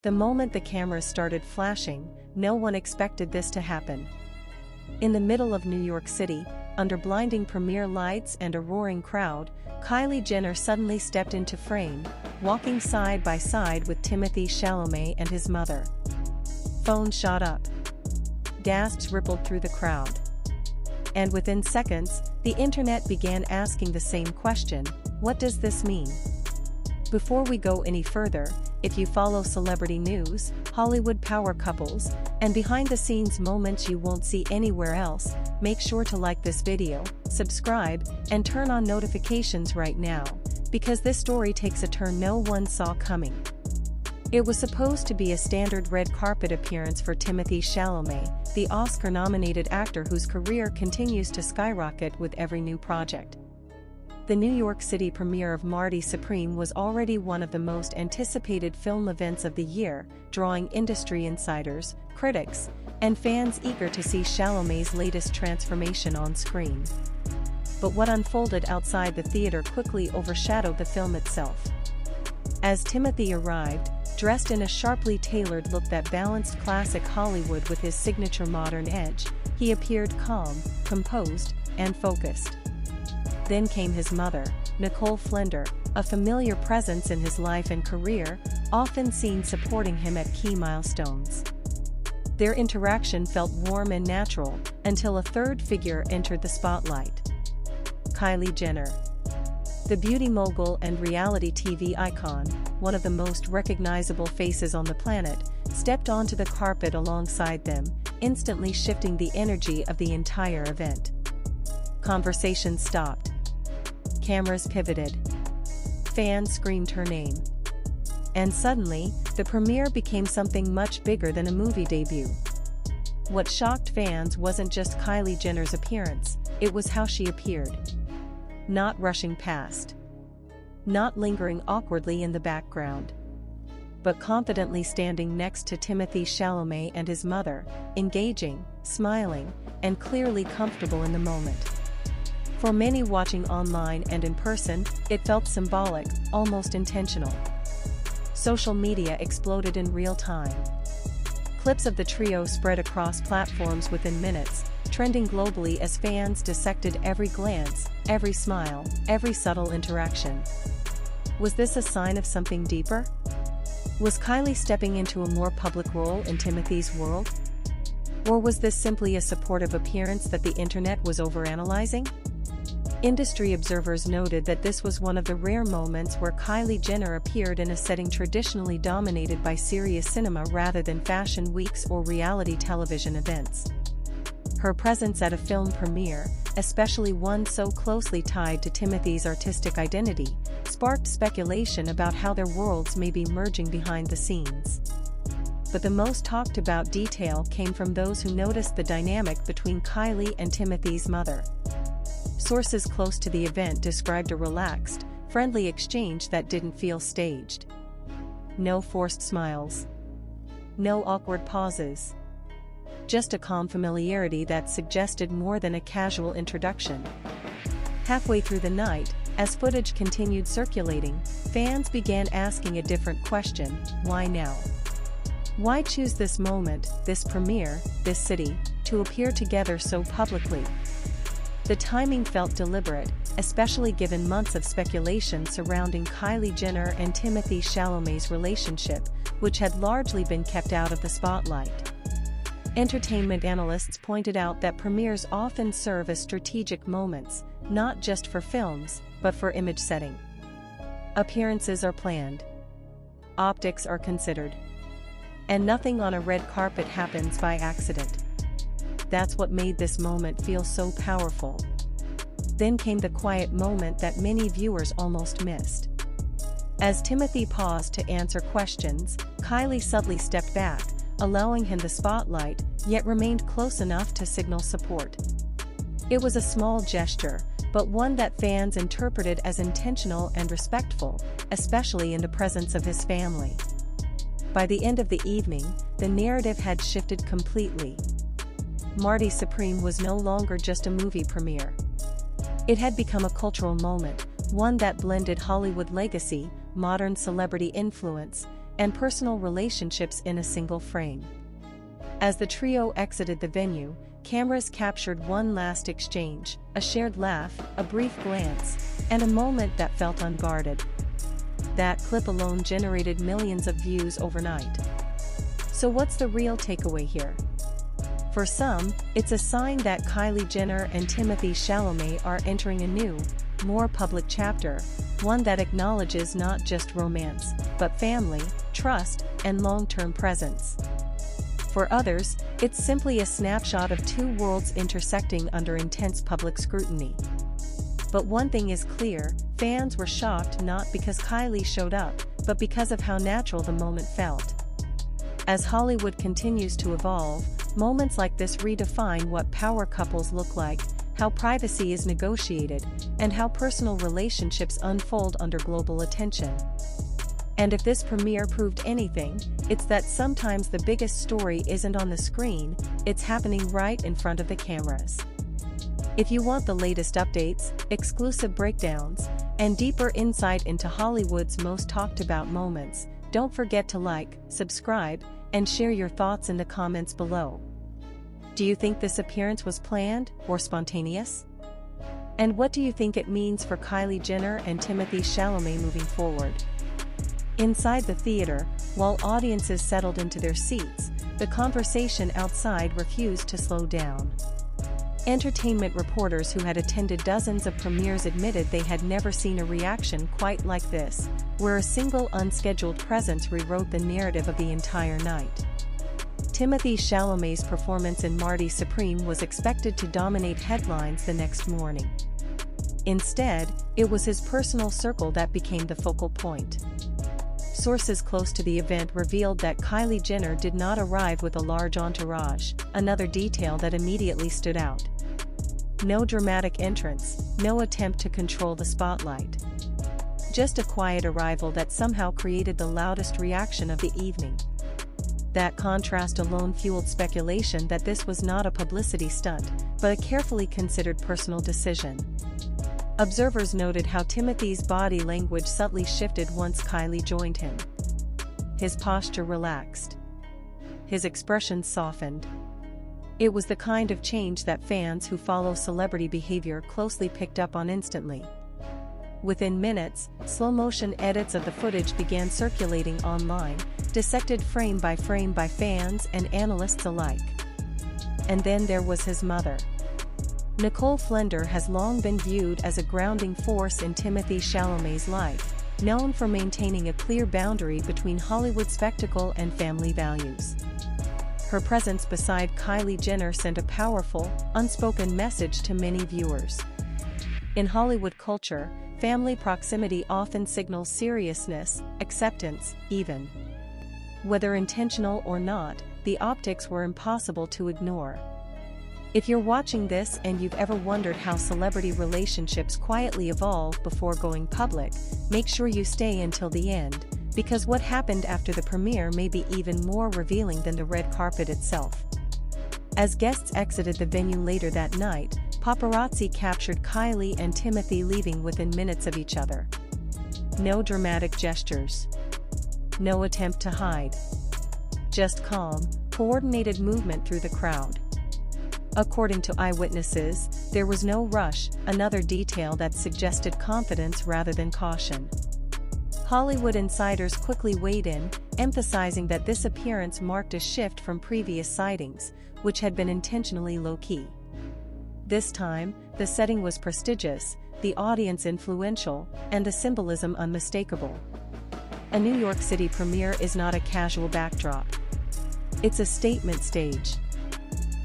The moment the cameras started flashing, no one expected this to happen. In the middle of New York City, under blinding premiere lights and a roaring crowd, Kylie Jenner suddenly stepped into frame, walking side by side with Timothée Chalamet and his mother. Phones shot up. Gasps rippled through the crowd. And within seconds, the internet began asking the same question: what does this mean? Before we go any further, if you follow celebrity news, Hollywood power couples, and behind-the-scenes moments you won't see anywhere else, make sure to like this video, subscribe, and turn on notifications right now, because this story takes a turn no one saw coming. It was supposed to be a standard red carpet appearance for Timothée Chalamet, the Oscar-nominated actor whose career continues to skyrocket with every new project. The New York City premiere of MARTY SUPREME was already one of the most anticipated film events of the year, drawing industry insiders, critics, and fans eager to see Chalamet's latest transformation on screen. But what unfolded outside the theater quickly overshadowed the film itself. As Timothee arrived, dressed in a sharply tailored look that balanced classic Hollywood with his signature modern edge, he appeared calm, composed, and focused. Then came his mother, Nicole Flender, a familiar presence in his life and career, often seen supporting him at key milestones. Their interaction felt warm and natural, until a third figure entered the spotlight. Kylie Jenner. The beauty mogul and reality TV icon, one of the most recognizable faces on the planet, stepped onto the carpet alongside them, instantly shifting the energy of the entire event. Conversations stopped. Cameras pivoted. Fans screamed her name. And suddenly, the premiere became something much bigger than a movie debut. What shocked fans wasn't just Kylie Jenner's appearance, it was how she appeared. Not rushing past. Not lingering awkwardly in the background. But confidently standing next to Timothée Chalamet and his mother, engaging, smiling, and clearly comfortable in the moment. For many watching online and in person, it felt symbolic, almost intentional. Social media exploded in real time. Clips of the trio spread across platforms within minutes, trending globally as fans dissected every glance, every smile, every subtle interaction. Was this a sign of something deeper? Was Kylie stepping into a more public role in Timothee's world? Or was this simply a supportive appearance that the internet was overanalyzing? Industry observers noted that this was one of the rare moments where Kylie Jenner appeared in a setting traditionally dominated by serious cinema rather than fashion weeks or reality television events. Her presence at a film premiere, especially one so closely tied to Timothee's artistic identity, sparked speculation about how their worlds may be merging behind the scenes. But the most talked about detail came from those who noticed the dynamic between Kylie and Timothee's mother. Sources close to the event described a relaxed, friendly exchange that didn't feel staged. No forced smiles. No awkward pauses. Just a calm familiarity that suggested more than a casual introduction. Halfway through the night, as footage continued circulating, fans began asking a different question: why now? Why choose this moment, this premiere, this city, to appear together so publicly? The timing felt deliberate, especially given months of speculation surrounding Kylie Jenner and Timothée Chalamet's relationship, which had largely been kept out of the spotlight. Entertainment analysts pointed out that premieres often serve as strategic moments, not just for films, but for image setting. Appearances are planned. Optics are considered. And nothing on a red carpet happens by accident. That's what made this moment feel so powerful. Then came the quiet moment that many viewers almost missed. As Timothee paused to answer questions, Kylie subtly stepped back, allowing him the spotlight, yet remained close enough to signal support. It was a small gesture, but one that fans interpreted as intentional and respectful, especially in the presence of his family. By the end of the evening, the narrative had shifted completely. MARTY SUPREME was no longer just a movie premiere. It had become a cultural moment, one that blended Hollywood legacy, modern celebrity influence, and personal relationships in a single frame. As the trio exited the venue, cameras captured one last exchange, a shared laugh, a brief glance, and a moment that felt unguarded. That clip alone generated millions of views overnight. So what's the real takeaway here? For some, it's a sign that Kylie Jenner and Timothée Chalamet are entering a new, more public chapter, one that acknowledges not just romance, but family, trust, and long-term presence. For others, it's simply a snapshot of two worlds intersecting under intense public scrutiny. But one thing is clear, fans were shocked not because Kylie showed up, but because of how natural the moment felt. As Hollywood continues to evolve, moments like this redefine what power couples look like, how privacy is negotiated, and how personal relationships unfold under global attention. And if this premiere proved anything, it's that sometimes the biggest story isn't on the screen, it's happening right in front of the cameras. If you want the latest updates, exclusive breakdowns, and deeper insight into Hollywood's most talked about moments, don't forget to like, subscribe, and share your thoughts in the comments below. Do you think this appearance was planned or spontaneous? And what do you think it means for Kylie Jenner and Timothée Chalamet moving forward? Inside the theater, while audiences settled into their seats, the conversation outside refused to slow down. Entertainment reporters who had attended dozens of premieres admitted they had never seen a reaction quite like this, where a single unscheduled presence rewrote the narrative of the entire night. Timothée Chalamet's performance in MARTY SUPREME was expected to dominate headlines the next morning. Instead, it was his personal circle that became the focal point. Sources close to the event revealed that Kylie Jenner did not arrive with a large entourage, another detail that immediately stood out. No dramatic entrance, no attempt to control the spotlight. Just a quiet arrival that somehow created the loudest reaction of the evening. That contrast alone fueled speculation that this was not a publicity stunt, but a carefully considered personal decision. Observers noted how Timothy's body language subtly shifted once Kylie joined him. His posture relaxed. His expression softened. It was the kind of change that fans who follow celebrity behavior closely picked up on instantly. Within minutes, slow-motion edits of the footage began circulating online, dissected frame by fans and analysts alike. And then there was his mother. Nicole Flender has long been viewed as a grounding force in Timothée Chalamet's life, known for maintaining a clear boundary between Hollywood spectacle and family values. Her presence beside Kylie Jenner sent a powerful, unspoken message to many viewers. In Hollywood culture, family proximity often signals seriousness, acceptance, even. Whether intentional or not, the optics were impossible to ignore. If you're watching this and you've ever wondered how celebrity relationships quietly evolve before going public, make sure you stay until the end, because what happened after the premiere may be even more revealing than the red carpet itself. As guests exited the venue later that night, paparazzi captured Kylie and Timothée leaving within minutes of each other. No dramatic gestures. No attempt to hide. Just calm, coordinated movement through the crowd. According to eyewitnesses, there was no rush, another detail that suggested confidence rather than caution. Hollywood insiders quickly weighed in, emphasizing that this appearance marked a shift from previous sightings, which had been intentionally low-key. This time, the setting was prestigious, the audience influential, and the symbolism unmistakable. A New York City premiere is not a casual backdrop. It's a statement stage.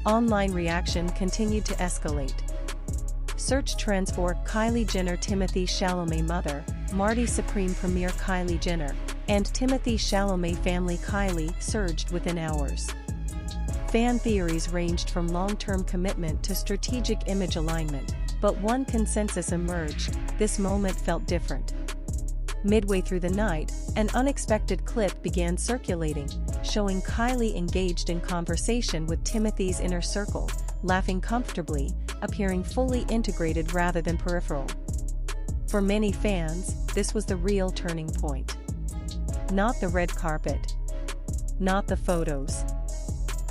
Online reaction continued to escalate. Search trends for Kylie Jenner Timothée Chalamet mother, MARTY SUPREME premiere Kylie Jenner, and Timothée Chalamet family Kylie surged within hours. Fan theories ranged from long-term commitment to strategic image alignment, but one consensus emerged: this moment felt different. Midway through the night, an unexpected clip began circulating, showing Kylie engaged in conversation with Timothy's inner circle, laughing comfortably, appearing fully integrated rather than peripheral. For many fans, this was the real turning point. Not the red carpet. Not the photos.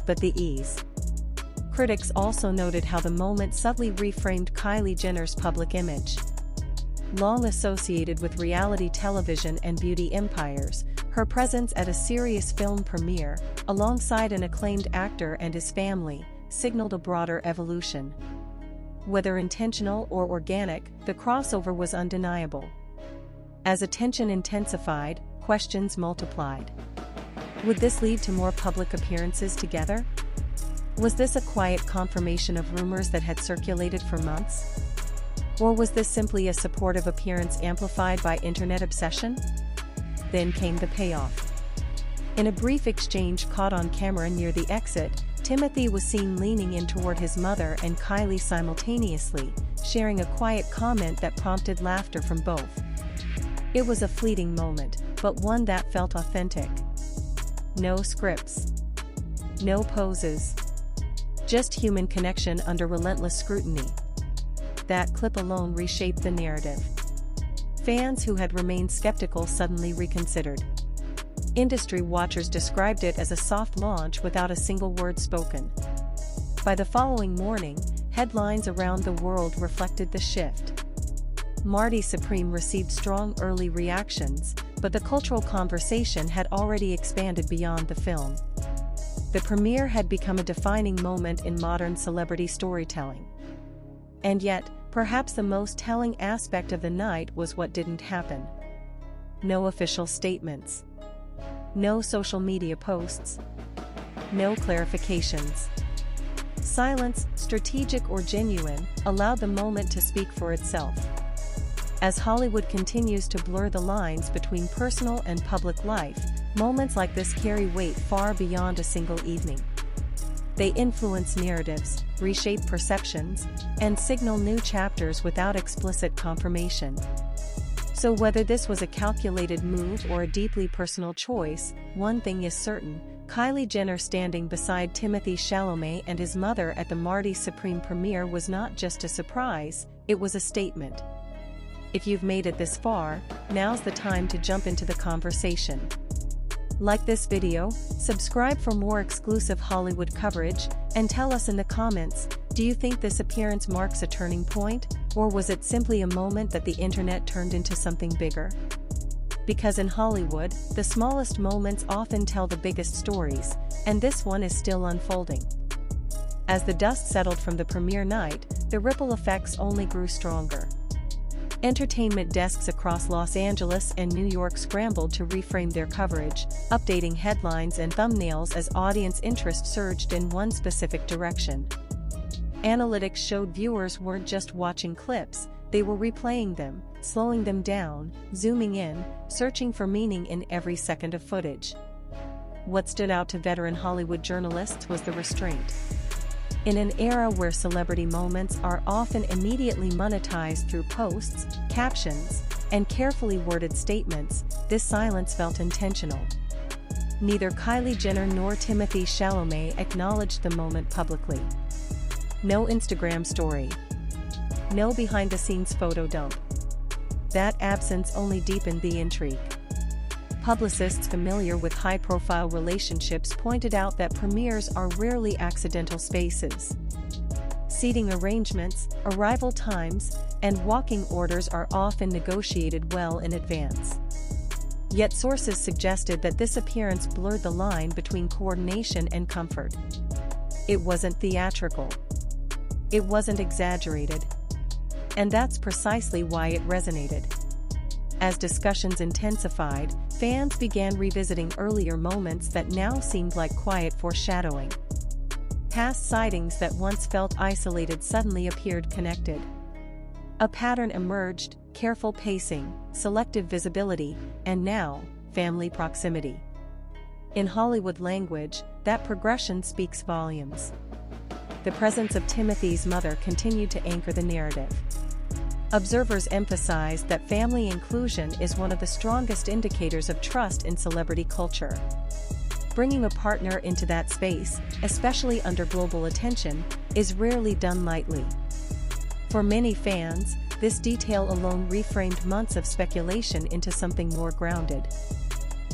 But the ease. Critics also noted how the moment subtly reframed Kylie Jenner's public image. Long associated with reality television and beauty empires, her presence at a serious film premiere, alongside an acclaimed actor and his family, signaled a broader evolution. Whether intentional or organic, the crossover was undeniable. As attention intensified, questions multiplied. Would this lead to more public appearances together? Was this a quiet confirmation of rumors that had circulated for months? Or was this simply a supportive appearance amplified by internet obsession? Then came the payoff. In a brief exchange caught on camera near the exit, Timothee was seen leaning in toward his mother and Kylie simultaneously, sharing a quiet comment that prompted laughter from both. It was a fleeting moment, but one that felt authentic. No scripts. No poses. Just human connection under relentless scrutiny. That clip alone reshaped the narrative. Fans who had remained skeptical suddenly reconsidered. Industry watchers described it as a soft launch without a single word spoken. By the following morning, headlines around the world reflected the shift. MARTY SUPREME received strong early reactions, but the cultural conversation had already expanded beyond the film. The premiere had become a defining moment in modern celebrity storytelling. And yet, perhaps the most telling aspect of the night was what didn't happen. No official statements. No social media posts. No clarifications. Silence, strategic or genuine, allowed the moment to speak for itself. As Hollywood continues to blur the lines between personal and public life, moments like this carry weight far beyond a single evening. They influence narratives, reshape perceptions, and signal new chapters without explicit confirmation. So whether this was a calculated move or a deeply personal choice, one thing is certain: Kylie Jenner standing beside Timothée Chalamet and his mother at the MARTY SUPREME premiere was not just a surprise, it was a statement. If you've made it this far, now's the time to jump into the conversation. Like this video, subscribe for more exclusive Hollywood coverage, and tell us in the comments, do you think this appearance marks a turning point, or was it simply a moment that the internet turned into something bigger? Because in Hollywood, the smallest moments often tell the biggest stories, and this one is still unfolding. As the dust settled from the premiere night, the ripple effects only grew stronger. Entertainment desks across Los Angeles and New York scrambled to reframe their coverage, updating headlines and thumbnails as audience interest surged in one specific direction. Analytics showed viewers weren't just watching clips, they were replaying them, slowing them down, zooming in, searching for meaning in every second of footage. What stood out to veteran Hollywood journalists was the restraint. In an era where celebrity moments are often immediately monetized through posts, captions, and carefully worded statements, this silence felt intentional. Neither Kylie Jenner nor Timothée Chalamet acknowledged the moment publicly. No Instagram story. No behind-the-scenes photo dump. That absence only deepened the intrigue. Publicists familiar with high-profile relationships pointed out that premieres are rarely accidental spaces. Seating arrangements, arrival times, and walking orders are often negotiated well in advance. Yet sources suggested that this appearance blurred the line between coordination and comfort. It wasn't theatrical. It wasn't exaggerated. And that's precisely why it resonated. As discussions intensified, fans began revisiting earlier moments that now seemed like quiet foreshadowing. Past sightings that once felt isolated suddenly appeared connected. A pattern emerged: careful pacing, selective visibility, and now, family proximity. In Hollywood language, that progression speaks volumes. The presence of Timothee's mother continued to anchor the narrative. Observers emphasized that family inclusion is one of the strongest indicators of trust in celebrity culture. Bringing a partner into that space, especially under global attention, is rarely done lightly. For many fans, this detail alone reframed months of speculation into something more grounded.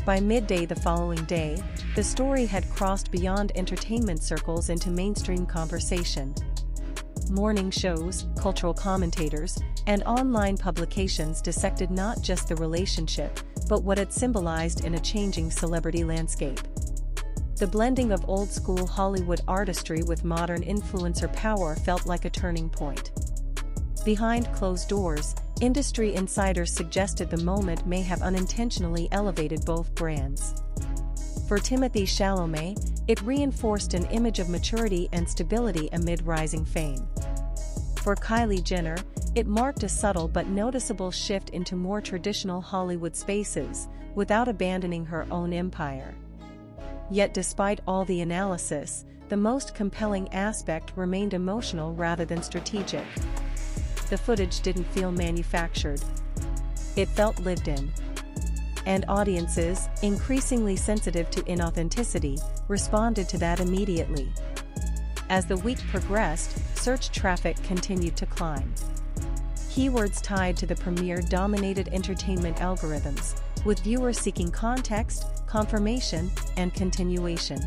By midday the following day, the story had crossed beyond entertainment circles into mainstream conversation. Morning shows, cultural commentators, and online publications dissected not just the relationship, but what it symbolized in a changing celebrity landscape. The blending of old-school Hollywood artistry with modern influencer power felt like a turning point. Behind closed doors, industry insiders suggested the moment may have unintentionally elevated both brands. For Timothée Chalamet, it reinforced an image of maturity and stability amid rising fame. For Kylie Jenner, it marked a subtle but noticeable shift into more traditional Hollywood spaces, without abandoning her own empire. Yet despite all the analysis, the most compelling aspect remained emotional rather than strategic. The footage didn't feel manufactured. It felt lived in. And audiences, increasingly sensitive to inauthenticity, responded to that immediately. As the week progressed, search traffic continued to climb. Keywords tied to the premiere dominated entertainment algorithms, with viewers seeking context, confirmation, and continuation.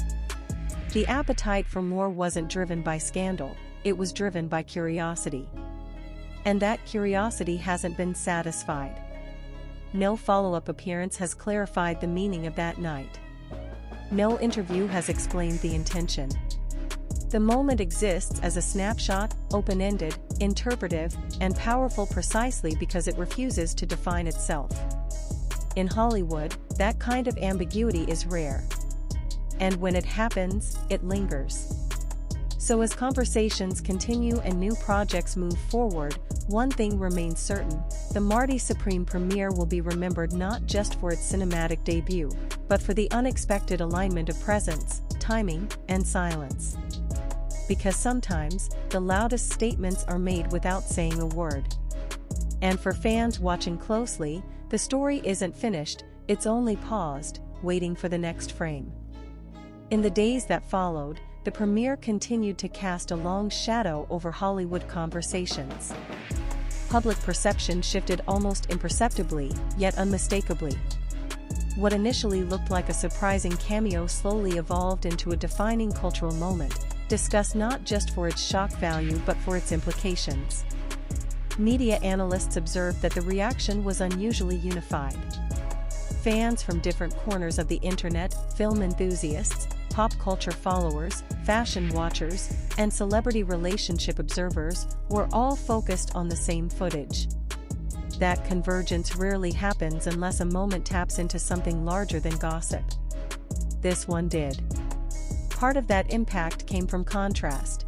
The appetite for more wasn't driven by scandal, it was driven by curiosity. And that curiosity hasn't been satisfied. No follow-up appearance has clarified the meaning of that night. No interview has explained the intention. The moment exists as a snapshot, open-ended, interpretive, and powerful precisely because it refuses to define itself. In Hollywood, that kind of ambiguity is rare. And when it happens, it lingers. So as conversations continue and new projects move forward, one thing remains certain: the MARTY Supreme premiere will be remembered not just for its cinematic debut, but for the unexpected alignment of presence, timing, and silence. Because sometimes, the loudest statements are made without saying a word. And for fans watching closely, the story isn't finished, it's only paused, waiting for the next frame. In the days that followed, the premiere continued to cast a long shadow over Hollywood conversations. Public perception shifted almost imperceptibly, yet unmistakably. What initially looked like a surprising cameo slowly evolved into a defining cultural moment, discussed not just for its shock value but for its implications. Media analysts observed that the reaction was unusually unified. Fans from different corners of the internet, film enthusiasts, pop culture followers, fashion watchers, and celebrity relationship observers were all focused on the same footage. That convergence rarely happens unless a moment taps into something larger than gossip. This one did. Part of that impact came from contrast.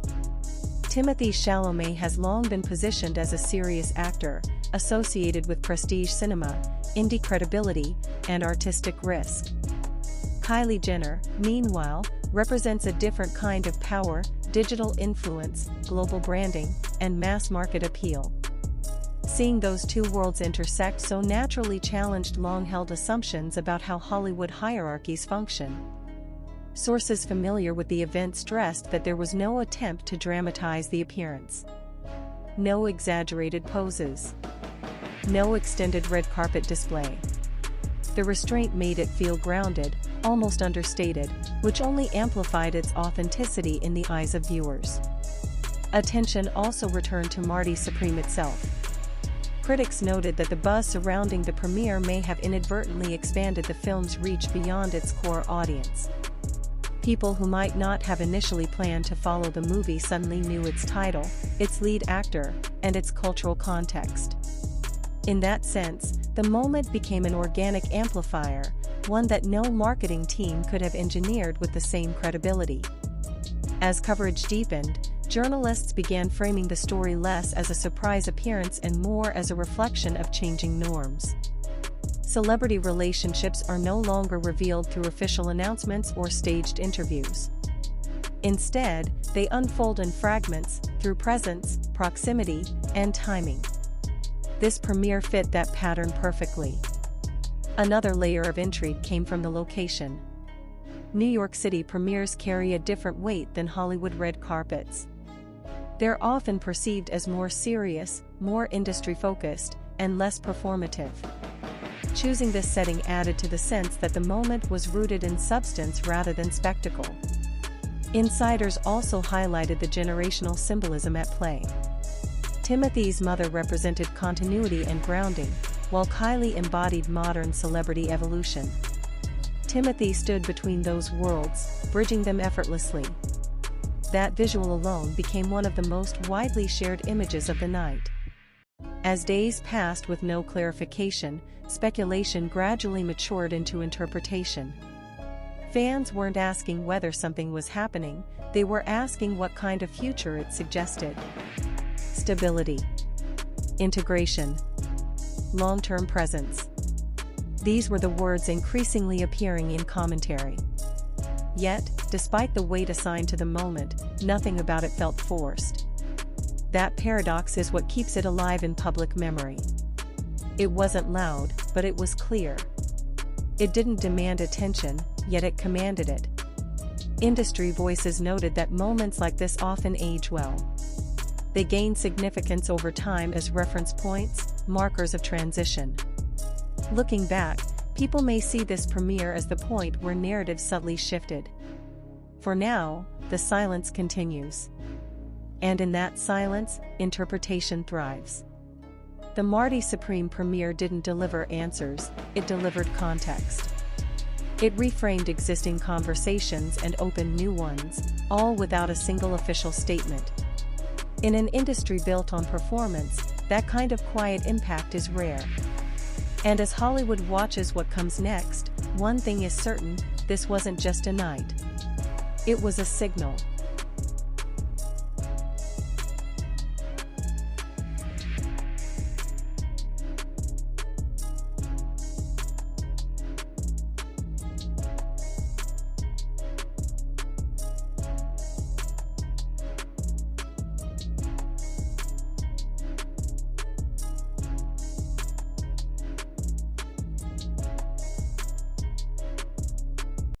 Timothée Chalamet has long been positioned as a serious actor, associated with prestige cinema, indie credibility, and artistic risk. Kylie Jenner, meanwhile, represents a different kind of power, digital influence, global branding, and mass-market appeal. Seeing those two worlds intersect so naturally challenged long-held assumptions about how Hollywood hierarchies function. Sources familiar with the event stressed that there was no attempt to dramatize the appearance. No exaggerated poses. No extended red carpet display. The restraint made it feel grounded, almost understated, which only amplified its authenticity in the eyes of viewers. Attention also returned to MARTY Supreme itself. Critics noted that the buzz surrounding the premiere may have inadvertently expanded the film's reach beyond its core audience. People who might not have initially planned to follow the movie suddenly knew its title, its lead actor, and its cultural context. In that sense, the moment became an organic amplifier, one that no marketing team could have engineered with the same credibility. As coverage deepened, journalists began framing the story less as a surprise appearance and more as a reflection of changing norms. Celebrity relationships are no longer revealed through official announcements or staged interviews. Instead, they unfold in fragments, through presence, proximity, and timing. This premiere fit that pattern perfectly. Another layer of intrigue came from the location. New York City premieres carry a different weight than Hollywood red carpets. They're often perceived as more serious, more industry-focused, and less performative. Choosing this setting added to the sense that the moment was rooted in substance rather than spectacle. Insiders also highlighted the generational symbolism at play. Timothee's mother represented continuity and grounding, while Kylie embodied modern celebrity evolution. Timothee stood between those worlds, bridging them effortlessly. That visual alone became one of the most widely shared images of the night. As days passed with no clarification, speculation gradually matured into interpretation. Fans weren't asking whether something was happening, they were asking what kind of future it suggested. Stability, integration, long-term presence. These were the words increasingly appearing in commentary. Yet, despite the weight assigned to the moment, nothing about it felt forced. That paradox is what keeps it alive in public memory. It wasn't loud, but it was clear. It didn't demand attention, yet it commanded it. Industry voices noted that moments like this often age well. They gain significance over time as reference points, markers of transition. Looking back, people may see this premiere as the point where narrative subtly shifted. For now, the silence continues. And in that silence, interpretation thrives. The MARTY Supreme premiere didn't deliver answers, it delivered context. It reframed existing conversations and opened new ones, all without a single official statement. In an industry built on performance, that kind of quiet impact is rare. And as Hollywood watches what comes next, one thing is certain: this wasn't just a night. It was a signal.